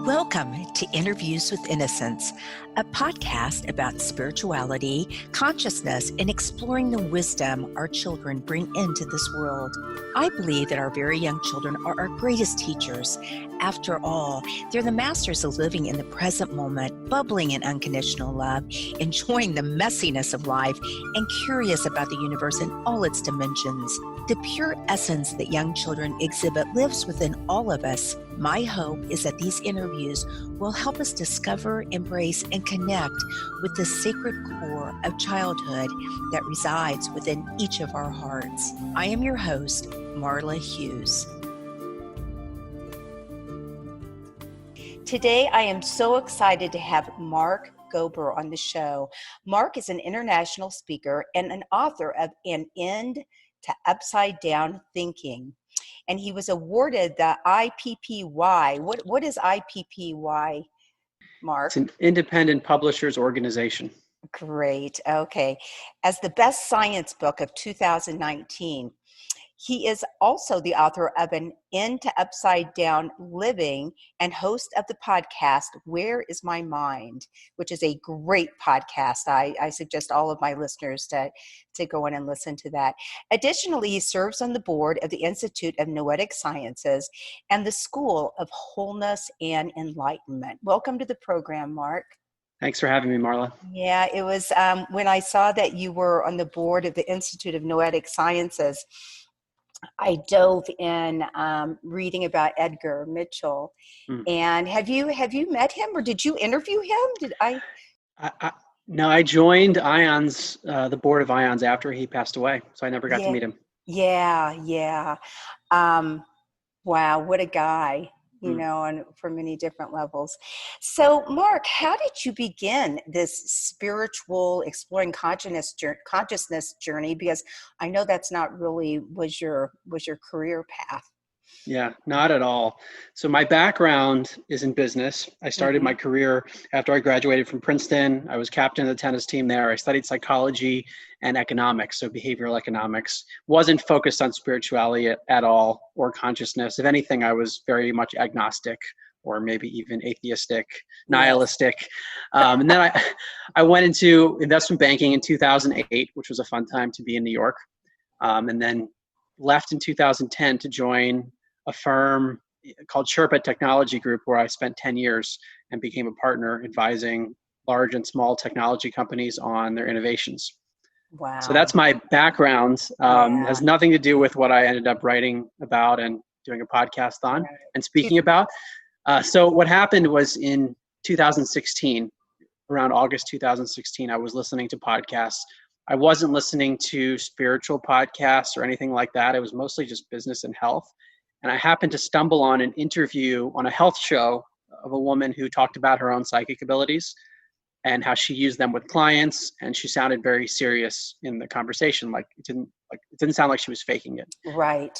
Welcome to Interviews with Innocence, a podcast about spirituality, consciousness, and exploring the wisdom our children bring into this world. I believe that our very young children are our greatest teachers. After all, they're the masters of living in the present moment, bubbling in unconditional love, enjoying the messiness of life, and curious about the universe in all its dimensions. The pure essence that young children exhibit lives within all of us. My hope is that these interviews will help us discover, embrace, and connect with the sacred core of childhood that resides within each of our hearts. I am your host, Marla Hughes. Today, I am so excited to have Mark Gober on the show. Mark is an international speaker and an author of An End to Upside Down Thinking. And he was awarded the IPPY. What is IPPY, Mark? It's an independent publishers organization. Great. Okay. As the best science book of 2019. He is also the author of An End to Upside Down Living and host of the podcast, Where is My Mind?, which is a great podcast. I suggest all of my listeners to go in and listen to that. Additionally, he serves on the board of the Institute of Noetic Sciences and the School of Wholeness and Enlightenment. Welcome to the program, Mark. Thanks for having me, Marla. Yeah, it was when I saw that you were on the board of the Institute of Noetic Sciences, I dove in reading about Edgar Mitchell. And have you met him, or did you interview him? No, I joined IONS, the board of IONS, after he passed away, so I never got to meet him. Yeah. Wow, what a guy, and for many different levels. So, Mark, how did you begin this spiritual exploring consciousness journey? Because I know that's not really was your career path. Yeah, not at all. So my background is in business. I started my career after I graduated from Princeton. I was captain of the tennis team there. I studied psychology and economics, so behavioral economics. Wasn't focused on spirituality at all or consciousness. If anything, I was very much agnostic or maybe even atheistic, nihilistic. And then I went into investment banking in 2008, which was a fun time to be in New York. And then left in 2010 to join a firm called Sherpa Technology Group, where I spent 10 years and became a partner advising large and small technology companies on their innovations. Wow. So that's my background. Has nothing to do with what I ended up writing about and doing a podcast on and speaking about. So what happened was in 2016, around August 2016, I was listening to podcasts. I wasn't listening to spiritual podcasts or anything like that. It was mostly just business and health. And I happened to stumble on an interview on a health show of a woman who talked about her own psychic abilities and how she used them with clients. And she sounded very serious in the conversation. It didn't sound like she was faking it. Right.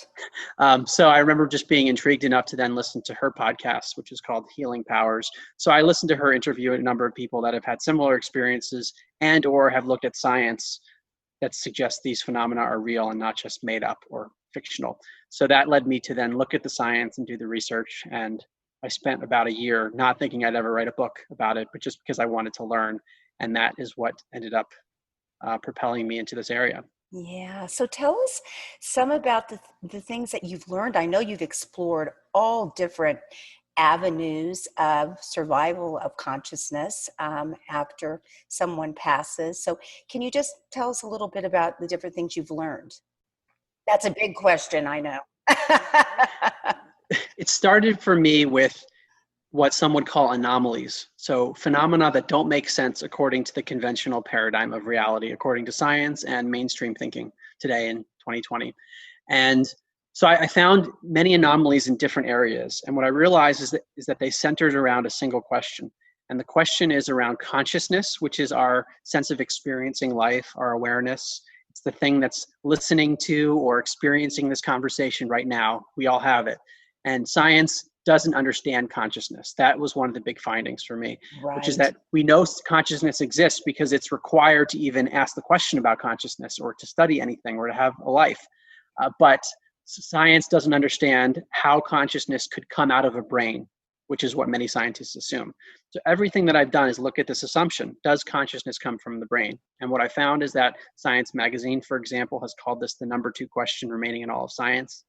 So I remember just being intrigued enough to then listen to her podcast, which is called Healing Powers. So I listened to her interview a number of people that have had similar experiences and or have looked at science that suggests these phenomena are real and not just made up or fictional. So that led me to then look at the science and do the research. And I spent about a year not thinking I'd ever write a book about it, but just because I wanted to learn. And that is what ended up propelling me into this area. Yeah. So tell us some about the things that you've learned. I know you've explored all different avenues of survival of consciousness after someone passes. So can you just tell us a little bit about the different things you've learned? That's a big question, I know. It started for me with what some would call anomalies. So phenomena that don't make sense according to the conventional paradigm of reality, according to science and mainstream thinking today in 2020. And so I found many anomalies in different areas. And what I realized is that they centered around a single question. And the question is around consciousness, which is our sense of experiencing life, our awareness. It's the thing that's listening to or experiencing this conversation right now. We all have it. And science doesn't understand consciousness. That was one of the big findings for me, which is that we know consciousness exists because it's required to even ask the question about consciousness or to study anything or to have a life. But science doesn't understand how consciousness could come out of a brain. which is what many scientists assume. So everything that I've done is look at this assumption. Does consciousness come from the brain? And what I found is that Science magazine, for example, has called this the number 2 question remaining in all of science.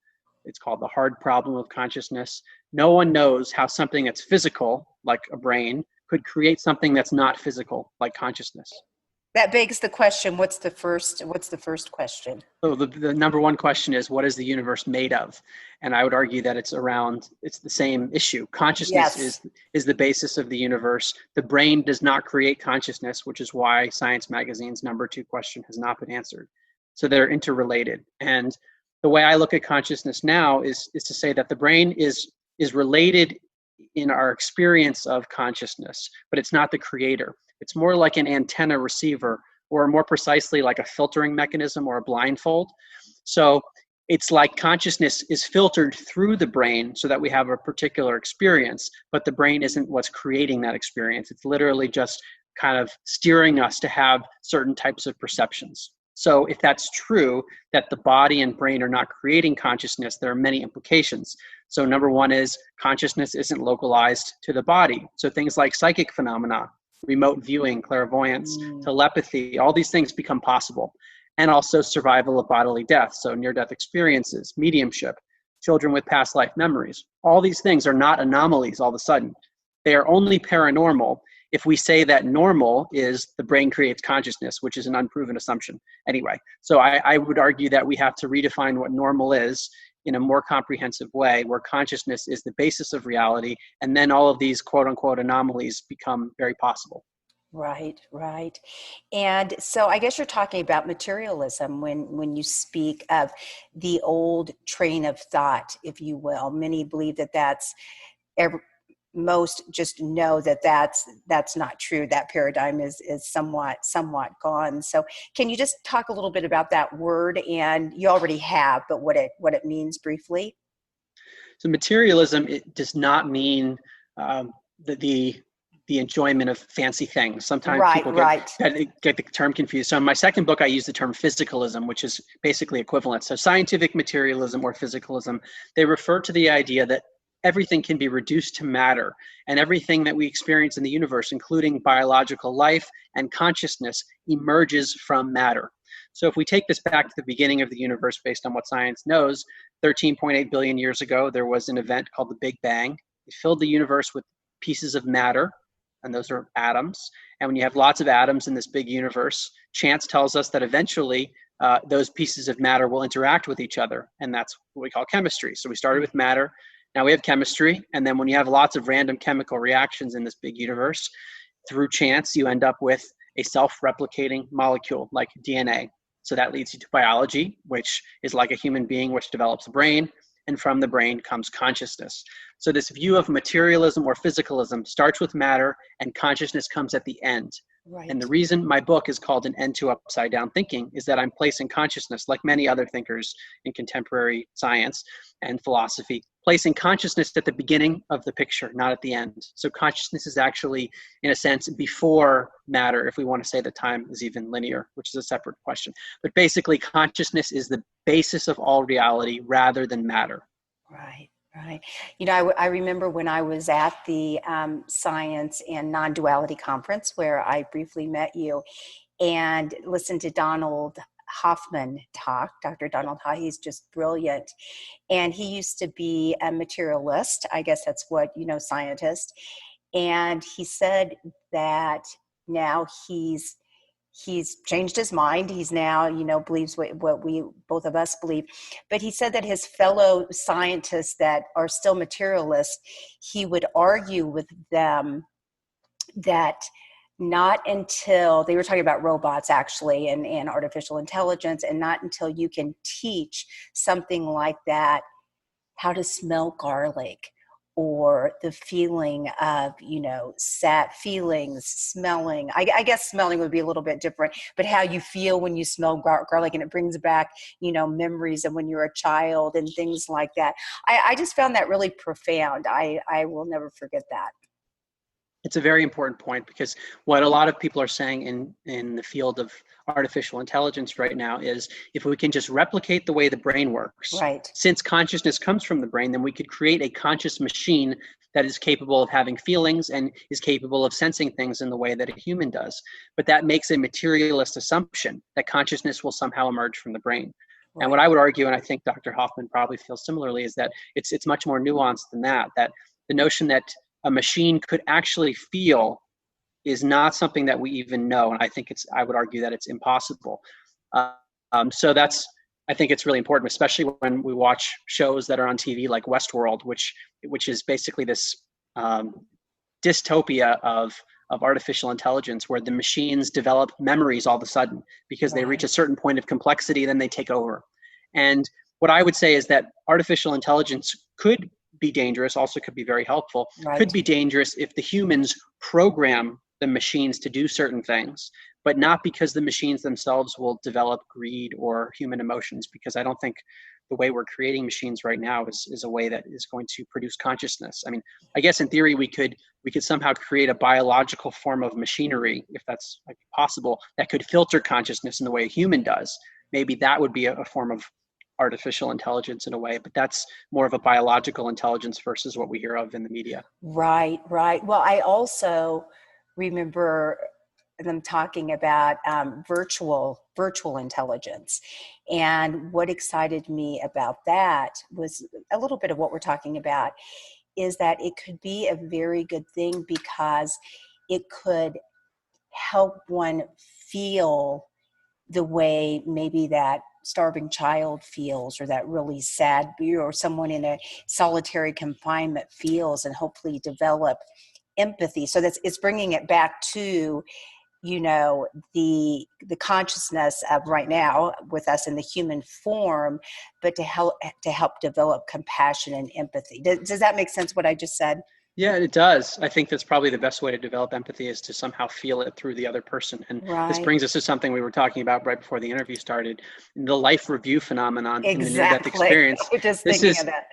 It's called the hard problem of consciousness. No one knows how something that's physical, like a brain, could create something that's not physical, like consciousness. That begs the question, what's the first question? So the number 1 question is, what is the universe made of? And I would argue that it's the same issue. Consciousness is the basis of the universe. The brain does not create consciousness, which is why Science magazine's number 2 question has not been answered. So they're interrelated. And the way I look at consciousness now is to say that the brain is related in our experience of consciousness, but it's not the creator. It's more like an antenna receiver, or more precisely like a filtering mechanism or a blindfold. So it's like consciousness is filtered through the brain so that we have a particular experience, but the brain isn't what's creating that experience. It's literally just kind of steering us to have certain types of perceptions. So if that's true, that the body and brain are not creating consciousness, there are many implications. So number 1 is consciousness isn't localized to the body. So things like psychic phenomena, remote viewing, clairvoyance, telepathy, all these things become possible. And also survival of bodily death, so near-death experiences, mediumship, children with past life memories. All these things are not anomalies all of a sudden. They are only paranormal if we say that normal is the brain creates consciousness, which is an unproven assumption anyway. So I would argue that we have to redefine what normal is in a more comprehensive way, where consciousness is the basis of reality, and then all of these quote unquote anomalies become very possible. Right, right. And so I guess you're talking about materialism when you speak of the old train of thought, if you will. Many believe that most just know that that's not true. That paradigm is somewhat gone. So can you just talk a little bit about that word? And you already have, but what it means briefly. So materialism, it does not mean the enjoyment of fancy things. Sometimes people get the term confused. So in my second book, I use the term physicalism, which is basically equivalent. So scientific materialism or physicalism, they refer to the idea that everything can be reduced to matter, and everything that we experience in the universe, including biological life and consciousness, emerges from matter. So if we take this back to the beginning of the universe based on what science knows, 13.8 billion years ago, there was an event called the Big Bang. It filled the universe with pieces of matter, and those are atoms. And when you have lots of atoms in this big universe, chance tells us that eventually those pieces of matter will interact with each other, and that's what we call chemistry. So we started with matter. Now we have chemistry, and then when you have lots of random chemical reactions in this big universe, through chance, you end up with a self-replicating molecule like DNA. So that leads you to biology, which is like a human being, which develops a brain, and from the brain comes consciousness. So this view of materialism or physicalism starts with matter, and consciousness comes at the end. Right. And the reason my book is called An End to Upside Down Thinking is that I'm placing consciousness, like many other thinkers in contemporary science and philosophy, placing consciousness at the beginning of the picture, not at the end. So consciousness is actually, in a sense, before matter, if we want to say that time is even linear, which is a separate question. But basically, consciousness is the basis of all reality rather than matter. Right. Right. You know, I remember when I was at the Science and Non-Duality Conference, where I briefly met you and listened to Donald Hoffman talk. Dr. Donald Hoffman, he's just brilliant. And he used to be a materialist. I guess that's what, scientist. And he said that now he's changed his mind. He's now, believes what we, both of us believe. But he said that his fellow scientists that are still materialists, he would argue with them that not until, they were talking about robots actually and artificial intelligence, and not until you can teach something like that, how to smell garlic, or the feeling of, sad feelings, smelling. I guess smelling would be a little bit different, but how you feel when you smell garlic, and it brings back, memories of when you're a child and things like that. I just found that really profound. I will never forget that. It's a very important point, because what a lot of people are saying in the field of artificial intelligence right now is, if we can just replicate the way the brain works, Right. since consciousness comes from the brain, then we could create a conscious machine that is capable of having feelings and is capable of sensing things in the way that a human does. But that makes a materialist assumption that consciousness will somehow emerge from the brain. And what Right. I would argue, and I think Dr. Hoffman probably feels similarly, is that it's much more nuanced than that, that the notion that a machine could actually feel is not something that we even know. And I would argue that it's impossible. So I think it's really important, especially when we watch shows that are on TV like Westworld, which is basically this dystopia of artificial intelligence, where the machines develop memories all of a sudden because they reach a Right. certain point of complexity, then they take over. And what I would say is that artificial intelligence could be dangerous, also could be very helpful, could Right. be dangerous if the humans program the machines to do certain things, but not because the machines themselves will develop greed or human emotions, because I don't think the way we're creating machines right now is a way that is going to produce consciousness. I mean, I guess in theory we could somehow create a biological form of machinery, if that's like possible, that could filter consciousness in the way a human does. Maybe that would be a form of artificial intelligence in a way, but that's more of a biological intelligence versus what we hear of in the media. Right. Right. Well, I also remember them talking about virtual intelligence, and what excited me about that was a little bit of what we're talking about, is that it could be a very good thing, because it could help one feel the way maybe that starving child feels, or that really sad, or someone in a solitary confinement feels, and hopefully develop empathy. So it's bringing it back to, the consciousness of right now with us in the human form, but to help develop compassion and empathy. Does that make sense, what I just said? Yeah, it does. I think that's probably the best way to develop empathy, is to somehow feel it through the other person. And this Right. brings us to something we were talking about right before the interview started, the life review phenomenon in the near-death Exactly. experience. I was just This thinking is of that.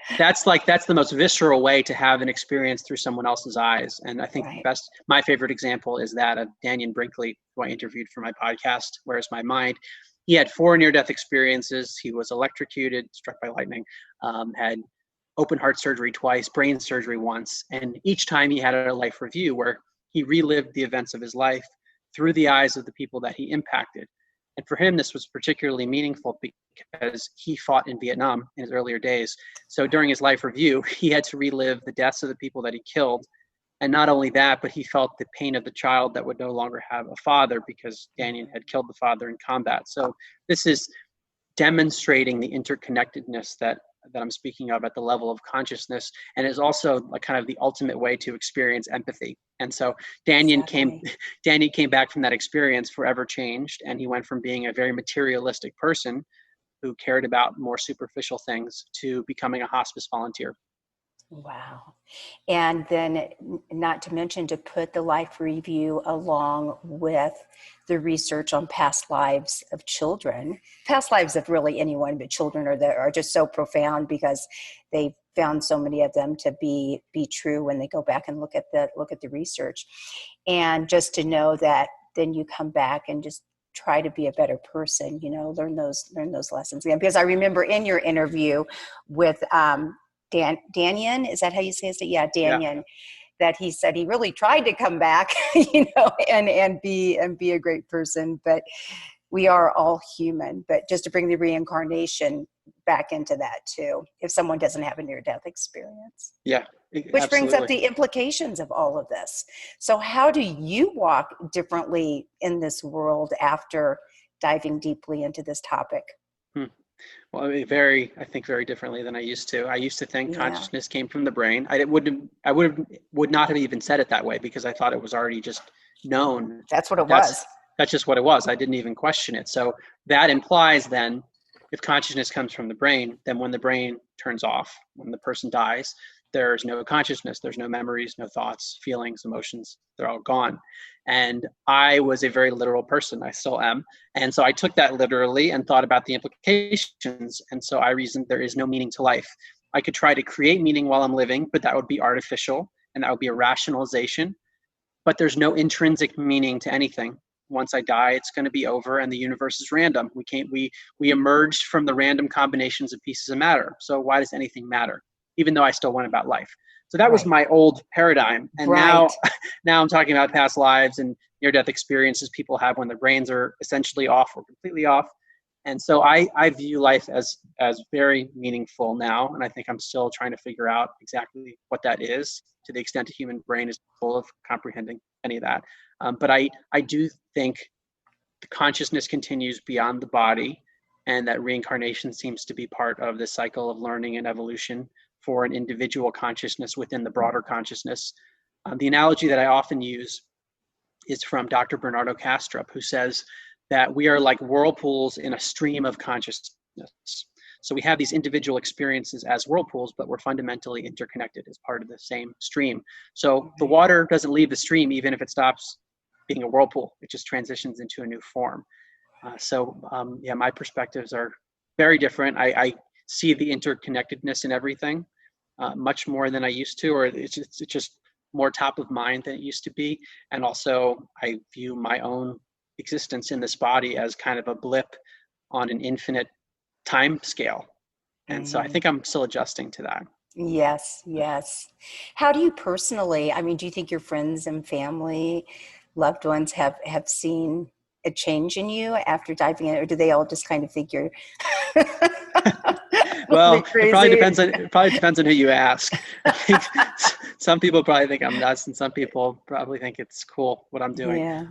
that's the most visceral way to have an experience through someone else's eyes. And I think Right. my favorite example is that of Daniel Brinkley, who I interviewed for my podcast, Where's My Mind? He had 4 near-death experiences. He was electrocuted, struck by lightning, had open heart surgery twice, brain surgery once, and each time he had a life review where he relived the events of his life through the eyes of the people that he impacted. And for him, this was particularly meaningful because he fought in Vietnam in his earlier days. So during his life review, he had to relive the deaths of the people that he killed. And not only that, but he felt the pain of the child that would no longer have a father because Daniel had killed the father in combat. So this is demonstrating the interconnectedness that I'm speaking of at the level of consciousness, and is also like kind of the ultimate way to experience empathy. And so Daniel came Exactly. Daniel came back from that experience forever changed, and he went from being a very materialistic person who cared about more superficial things to becoming a hospice volunteer. Wow. And then, not to mention, to put the life review along with the research on past lives of children, past lives of really anyone, but children are just so profound, because they found so many of them to be true when they go back and look at the research. And just to know that then you come back and just try to be a better person, learn those lessons again. Because I remember in your interview with Daniel, is that how you say it? Yeah, Yeah. Daniel, that he said he really tried to come back, and be a great person, but we are all human. But just to bring the reincarnation back into that too, if someone doesn't have a near-death experience. Yeah, Which brings up absolutely. the implications of all of this. So how do you walk differently in this world after diving deeply into this topic? Hmm. Well, I think very differently than I used to. I used to think Yeah, consciousness came from the brain. Would not have even said it that way because I thought it was already just known. that's what it That's was. that's just what it was. I didn't even question it. So that implies then, if consciousness comes from the brain, then when the brain turns off, when the person dies, there's no consciousness, there's no memories, no thoughts, feelings, emotions, they're all gone. And I was a very literal person. I still am. And so I took that literally and thought about the implications. And so I reasoned there is no meaning to life. I could try to create meaning while I'm living, but that would be artificial and that would be a rationalization. but there's no intrinsic meaning to anything. Once I die, it's going to be over, and the universe is random. We emerged from the random combinations of pieces of matter. So why does anything matter? Even though I still went about life. So that was my old paradigm. And now I'm talking about past lives and near-death experiences people have when their brains are essentially off or completely off. And so I view life as very meaningful now. And I think I'm still trying to figure out exactly what that is, to the extent the human brain is full of comprehending any of that. But I do think the consciousness continues beyond the body, and that reincarnation seems to be part of the cycle of learning and evolution for an individual consciousness within the broader consciousness. The analogy that I often use is from Dr. Bernardo Kastrup, who says that we are like whirlpools in a stream of consciousness. So we have these individual experiences as whirlpools, but we're fundamentally interconnected as part of the same stream. So the water doesn't leave the stream even if it stops being a whirlpool. It just transitions into a new form. Yeah, my perspectives are very different. I see the interconnectedness in everything much more than I used to, or it's just more top of mind than it used to be. And also I view my own existence in this body as kind of a blip on an infinite time scale. And so I think I'm still adjusting to that. Yes. How do you personally, I mean, do you think your friends and family, loved ones have seen a change in you after diving in, or do they all just kind of think you're well, crazy? it probably depends on who you ask. I think some people probably think I'm nuts, and some people probably think it's cool what I'm doing. Yeah.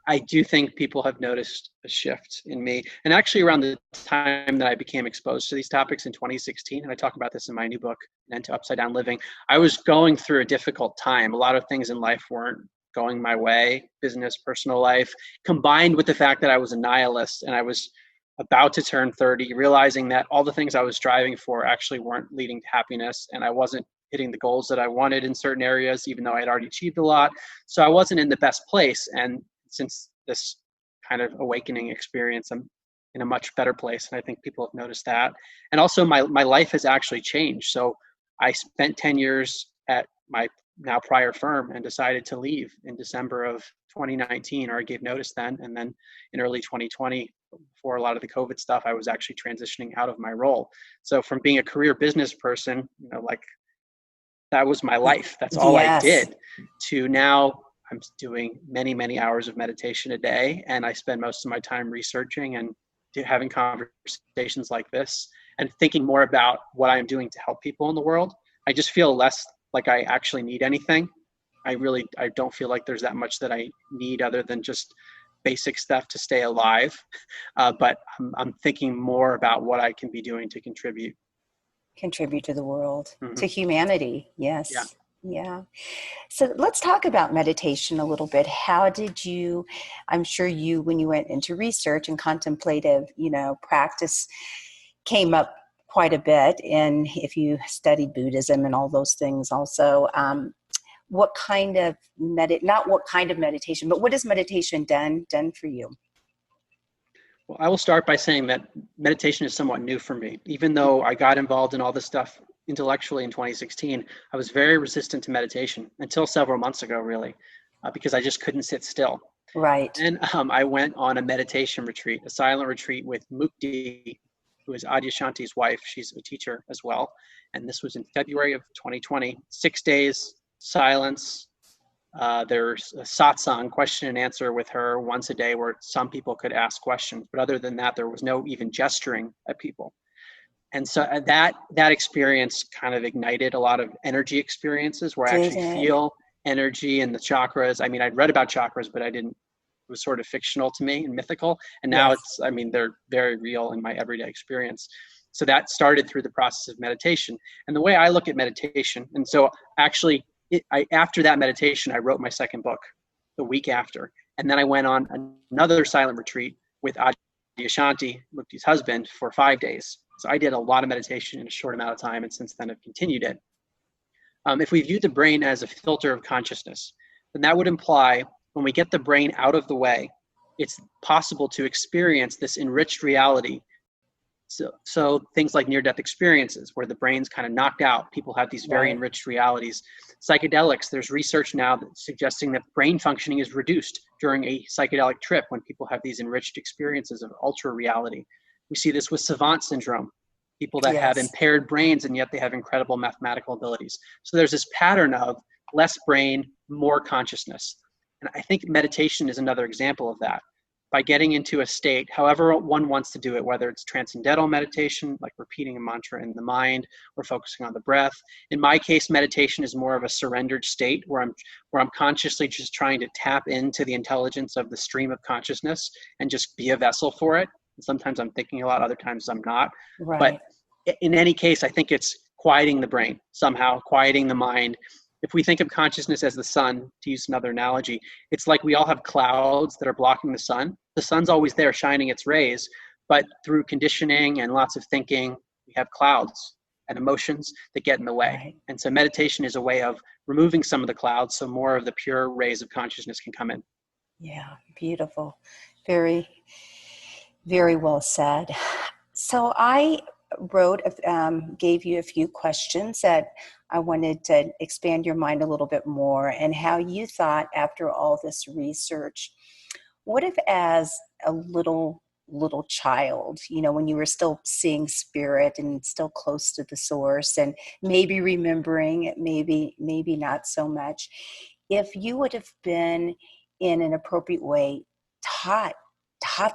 I do think people have noticed a shift in me. And actually around the time that I became exposed to these topics in 2016, and I talk about this in my new book, End to Upside Down Living, I was going through a difficult time. A lot of things in life weren't going my way, business, personal life, combined with the fact that I was a nihilist and I was about to turn 30, realizing that all the things I was striving for actually weren't leading to happiness, and I wasn't hitting the goals that I wanted in certain areas, even though I had already achieved a lot. So I wasn't in the best place. And since this kind of awakening experience, I'm in a much better place. And I think people have noticed that. And also my life has actually changed. So I spent 10 years at my now prior firm and decided to leave in December of 2019, or I gave notice then. And then in early 2020, before a lot of the COVID stuff, I was actually transitioning out of my role. So from being a career business person, like that was my life, that's all I did, to now I'm doing many, many hours of meditation a day. And I spend most of my time researching and having conversations like this and thinking more about what I'm doing to help people in the world. I just feel less like I actually need anything. I don't feel like there's that much that I need other than just basic stuff to stay alive. But I'm thinking more about what I can be doing to contribute To the world, to humanity. Yes. Yeah. So let's talk about meditation a little bit. How did you, I'm sure you, when you went into research and contemplative, practice came up quite a bit. And if you studied Buddhism and all those things also, what kind of not what kind of meditation, but what has meditation done for you? Well, I will start by saying that meditation is somewhat new for me. Even though I got involved in all this stuff intellectually in 2016, I was very resistant to meditation until several months ago, really, because I just couldn't sit still. Right. And I went on a meditation retreat, a silent retreat with Mukti, who is Adyashanti's wife. She's a teacher as well. And this was in February of 2020, 6 days, silence. There's a satsang, question and answer with her once a day, where some people could ask questions. But other than that, there was no even gesturing at people. And so that experience kind of ignited a lot of energy experiences where I actually feel energy in the chakras. I mean, I'd read about chakras, but I didn't, it was sort of fictional to me and mythical. And now they're very real in my everyday experience. So that started through the process of meditation. And the way I look at meditation, and so actually, after that meditation, I wrote my second book the week after. And then I went on another silent retreat with Adyashanti, Mukti's husband, for 5 days. So I did a lot of meditation in a short amount of time, and since then I've continued it. If we view the brain as a filter of consciousness, then that would imply when we get the brain out of the way, it's possible to experience this enriched reality So things like near-death experiences where the brain's kind of knocked out, people have these very Right. enriched realities. Psychedelics, there's research now that's suggesting that brain functioning is reduced during a psychedelic trip when people have these enriched experiences of ultra reality. We see this with savant syndrome, people that have Yes. impaired brains and yet they have incredible mathematical abilities. So there's this pattern of less brain, more consciousness. And I think meditation is another example of that. By getting into a state, however one wants to do it, whether it's transcendental meditation, like repeating a mantra in the mind or focusing on the breath. In my case, meditation is more of a surrendered state where I'm consciously just trying to tap into the intelligence of the stream of consciousness and just be a vessel for it. And sometimes I'm thinking a lot, other times I'm not. But Right. in any case, I think it's quieting the brain somehow, quieting the mind. If we think of consciousness as the sun, to use another analogy, it's like we all have clouds that are blocking the sun. The sun's always there shining its rays, but through conditioning and lots of thinking, we have clouds and emotions that get in the way. Right. And so meditation is a way of removing some of the clouds so more of the pure rays of consciousness can come in. Yeah, beautiful. Very, very well said. So I gave you a few questions that I wanted to expand your mind a little bit more and how you thought after all this research, what if as a little child, when you were still seeing spirit and still close to the source and maybe remembering it, maybe not so much, if you would have been in an appropriate way taught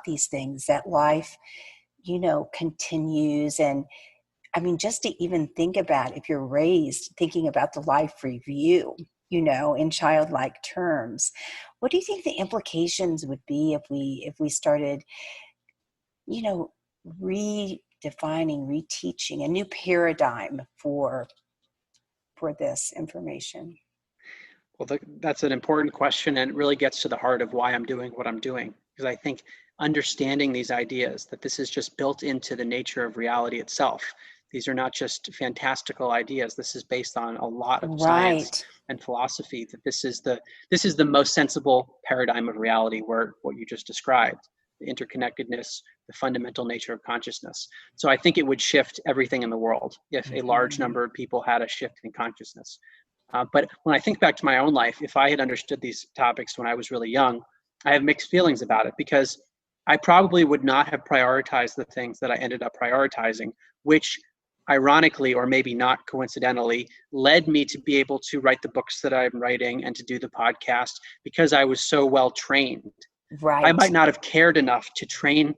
these things that life continues. And I mean, just to even think about, if you're raised thinking about the life review, in childlike terms, what do you think the implications would be if we started, redefining, reteaching a new paradigm for this information? Well, that's an important question, and it really gets to the heart of why I'm doing what I'm doing. Because I think understanding these ideas, that this is just built into the nature of reality itself. These are not just fantastical ideas. This is based on a lot of science Right. and philosophy. That this is the most sensible paradigm of reality, where what you just described, the interconnectedness, the fundamental nature of consciousness. So I think it would shift everything in the world if a large number of people had a shift in consciousness. But when I think back to my own life, if I had understood these topics when I was really young, I have mixed feelings about it, because I probably would not have prioritized the things that I ended up prioritizing, which ironically, or maybe not coincidentally, led me to be able to write the books that I'm writing and to do the podcast, because I was so well trained. I Right. might not have cared enough to train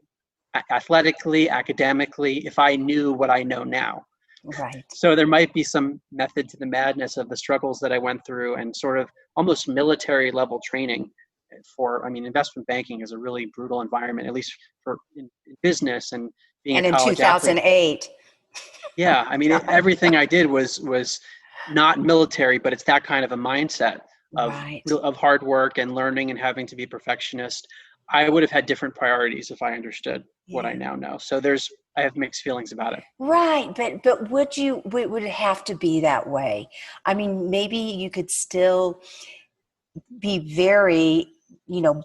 athletically, academically, if I knew what I know now. Right. So there might be some method to the madness of the struggles that I went through, and sort of almost military level training investment banking is a really brutal environment, at least for in business and being a And in college athlete. 2008. Yeah, God. everything I did was not military, but it's that kind of a mindset of Right. of hard work and learning and having to be a perfectionist. I would have had different priorities if I understood what I Yeah. now know. So I have mixed feelings about it. Right, but would it have to be that way? I mean, maybe you could still be very,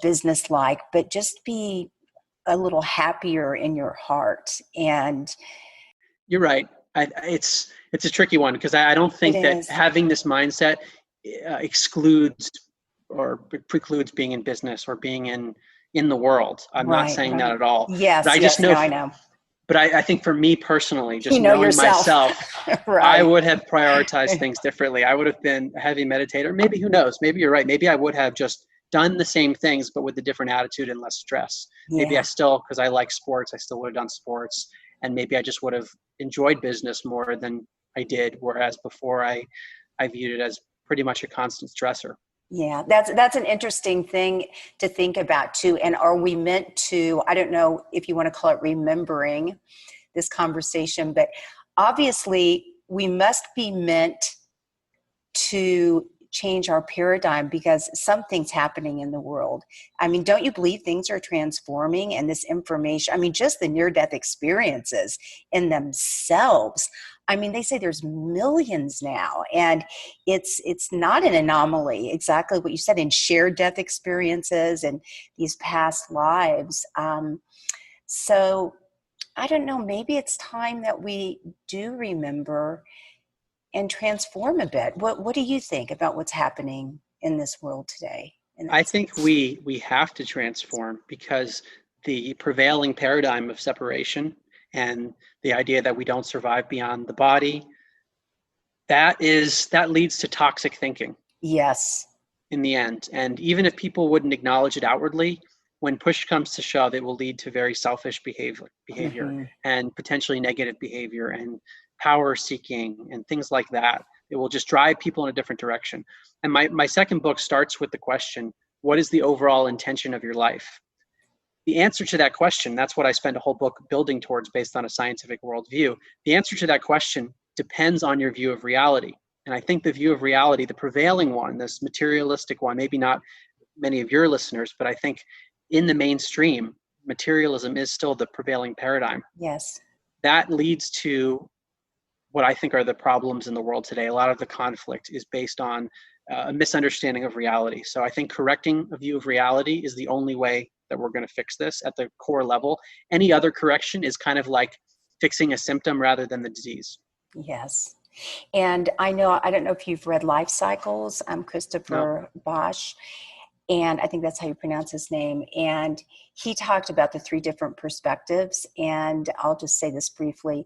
businesslike, but just be a little happier in your heart. And You're right. It's a tricky one, because I don't it think that is. having this mindset excludes or precludes being in business or being in the world. I'm not Right, saying that right. at all. But Yes, I just yes, know, no, I know. but I think for me personally, You just know knowing yourself. myself, I Right. would have prioritized things differently. I would have been a heavy meditator. Maybe, who knows? Maybe you're right. Maybe I would have just done the same things, but with a different attitude and less stress. Maybe I Yeah. still, because I like sports, I still would have done sports. And maybe I just would have enjoyed business more than I did. Whereas before I viewed it as pretty much a constant stressor. Yeah, that's an interesting thing to think about too. And are we meant to, I don't know if you want to call it remembering this conversation, but obviously we must be meant to change our paradigm because something's happening in the world. I mean, don't you believe things are transforming, and this information, I mean, just the near-death experiences in themselves, I mean, they say there's millions now, and it's not an anomaly, exactly what you said, in shared death experiences and these past lives. So I don't know, maybe it's time that we do remember and transform a bit. What do you think about what's happening in this world today in I that think sense? we have to transform because the prevailing paradigm of separation and the idea that we don't survive beyond the body, that leads to toxic thinking Yes. in the end. And even if people wouldn't acknowledge it outwardly, when push comes to shove, it will lead to very selfish behavior Hmm. and potentially negative behavior and power seeking and things like that. It will just drive people in a different direction. And my second book starts with the question, what is the overall intention of your life? The answer to that question, that's what I spent a whole book building towards based on a scientific worldview. The answer to that question depends on your view of reality. And I think the view of reality, the prevailing one, this materialistic one, maybe not many of your listeners, but I think in the mainstream, materialism is still the prevailing paradigm. Yes. That leads to what I think are the problems in the world today. A lot of the conflict is based on a misunderstanding of reality. So I think correcting a view of reality is the only way that we're going to fix this at the core level. Any other correction is kind of like fixing a symptom rather than the disease. Yes. And I don't know if you've read Life Cycles. I'm No. Christopher Bosch, and I think that's how you pronounce his name. And he talked about the three different perspectives. And I'll just say this briefly.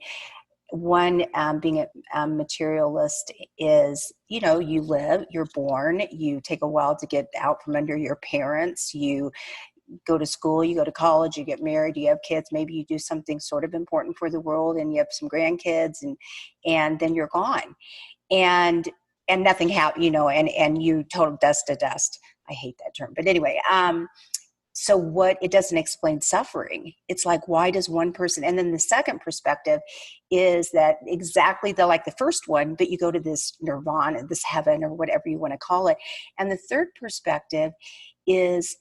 One, being a materialist is, you live, you're born, you take a while to get out from under your parents, you go to school, you go to college, you get married, you have kids, maybe you do something sort of important for the world and you have some grandkids, and then you're gone. And nothing happened, and you total dust to dust. I hate that term. But anyway, so what, it doesn't explain suffering. It's like, why does one person, and then the second perspective is that exactly like the first one, but you go to this nirvana, this heaven, or whatever you want to call it. And the third perspective is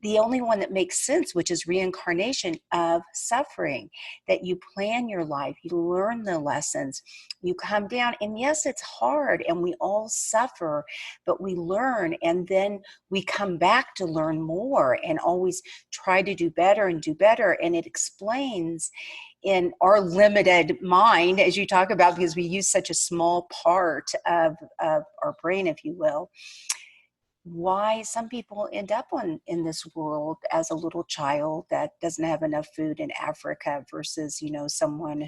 the only one that makes sense, which is reincarnation of suffering, that you plan your life, you learn the lessons, you come down, and yes, it's hard and we all suffer, but we learn, and then we come back to learn more and always try to do better and do better. And it explains in our limited mind, as you talk about, because we use such a small part of our brain, if you will, why some people end up in this world as a little child that doesn't have enough food in Africa versus, someone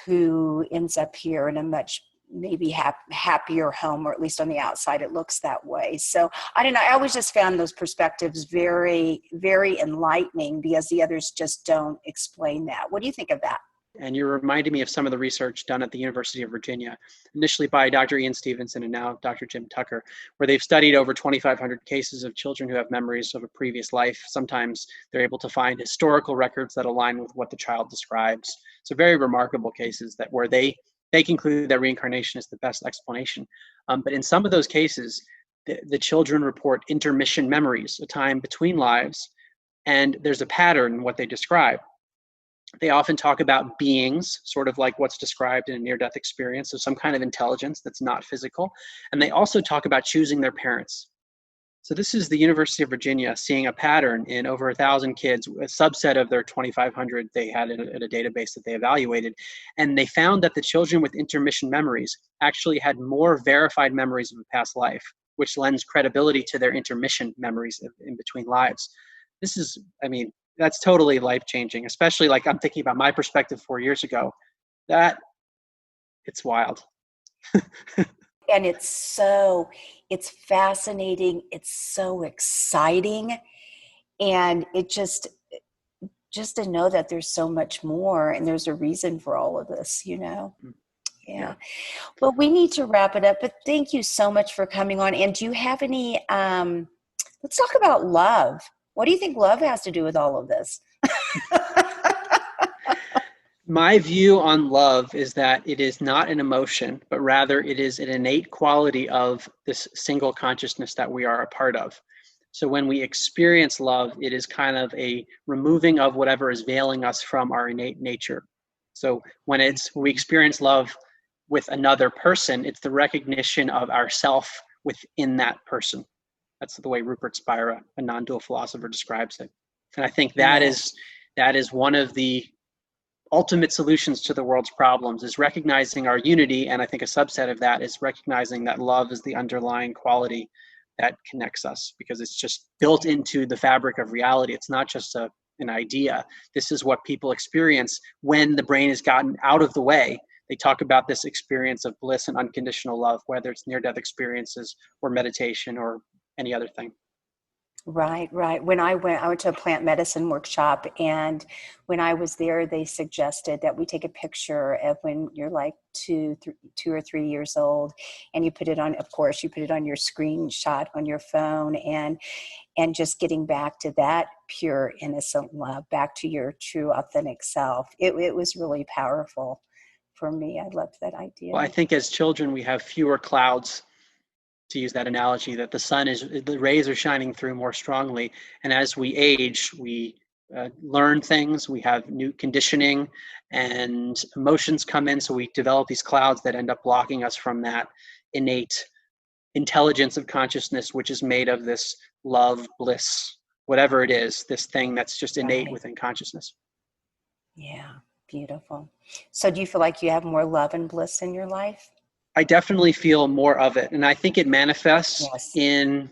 who ends up here in a much maybe happier home, or at least on the outside it looks that way. So I don't know, I always just found those perspectives very, very enlightening, because the others just don't explain that. What do you think of that? And you're reminding me of some of the research done at the University of Virginia, initially by Dr. Ian Stevenson and now Dr. Jim Tucker, where they've studied over 2,500 cases of children who have memories of a previous life. Sometimes they're able to find historical records that align with what the child describes. So very remarkable cases where they conclude that reincarnation is the best explanation. But in some of those cases, the children report intermission memories, a time between lives, and there's a pattern in what they describe. They often talk about beings, sort of like what's described in a near-death experience, so some kind of intelligence that's not physical. And they also talk about choosing their parents. So this is the University of Virginia seeing a pattern in over 1,000 kids, a subset of their 2,500 they had in a database that they evaluated. And they found that the children with intermission memories actually had more verified memories of a past life, which lends credibility to their intermission memories in between lives. This is, that's totally life-changing, especially like I'm thinking about my perspective 4 years ago. It's wild. And it's fascinating, it's so exciting, and it just to know that there's so much more and there's a reason for all of this. Yeah. Well, we need to wrap it up, but thank you so much for coming on. And do you have any let's talk about love. What do you think love has to do with all of this? My view on love is that it is not an emotion, but rather it is an innate quality of this single consciousness that we are a part of. So when we experience love, it is kind of a removing of whatever is veiling us from our innate nature. So when we experience love with another person, it's the recognition of ourself within that person. That's the way Rupert Spira, a non-dual philosopher, describes it. And I think that that is one of the ultimate solutions to the world's problems, is recognizing our unity. And I think a subset of that is recognizing that love is the underlying quality that connects us, because it's just built into the fabric of reality. It's not just an idea. This is what people experience when the brain has gotten out of the way. They talk about this experience of bliss and unconditional love, whether it's near-death experiences or meditation or any other thing. Right, right. When I went to a plant medicine workshop, and when I was there, they suggested that we take a picture of when you're like 2 or 3 years old, and you put it on, of course, you put it on your screenshot on your phone, and just getting back to that pure, innocent love, back to your true, authentic self. It was really powerful for me. I loved that idea. Well, I think as children, we have fewer clouds, to use that analogy, that the rays are shining through more strongly. And as we age, we learn things, we have new conditioning, and emotions come in. So we develop these clouds that end up blocking us from that innate intelligence of consciousness, which is made of this love, bliss, whatever it is, this thing that's just innate within consciousness. Yeah, beautiful. So do you feel like you have more love and bliss in your life? I definitely feel more of it. And I think it manifests in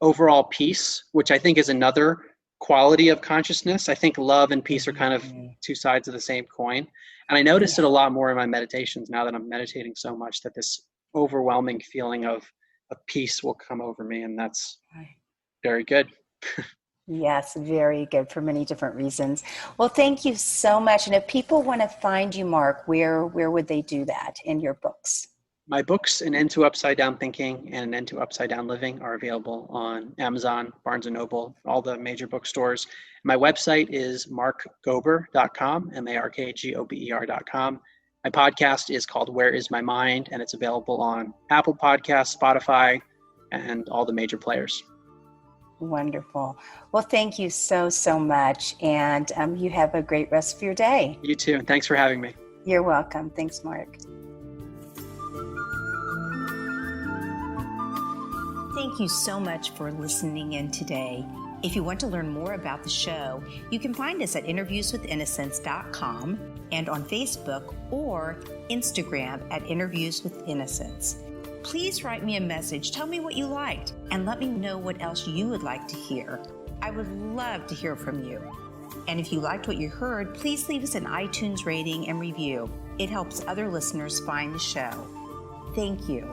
overall peace, which I think is another quality of consciousness. I think love and peace are kind of two sides of the same coin. And I notice it a lot more in my meditations now that I'm meditating so much, that this overwhelming feeling of peace will come over me. And that's very good. Yes, very good for many different reasons. Well, thank you so much. And if people want to find you, Mark, where would they do that in your books? My books, An End to Upside Down Thinking and An End to Upside Down Living, are available on Amazon, Barnes & Noble, all the major bookstores. My website is markgober.com, markgober.com. My podcast is called Where Is My Mind? And it's available on Apple Podcasts, Spotify, and all the major players. Wonderful. Well, thank you so much. And you have a great rest of your day. You too. And thanks for having me. You're welcome. Thanks, Mark. Thank you so much for listening in today. If you want to learn more about the show, you can find us at interviewswithinnocence.com and on Facebook or Instagram at Interviews with Innocence. Please write me a message, tell me what you liked, and let me know what else you would like to hear. I would love to hear from you. And if you liked what you heard, please leave us an iTunes rating and review. It helps other listeners find the show. Thank you.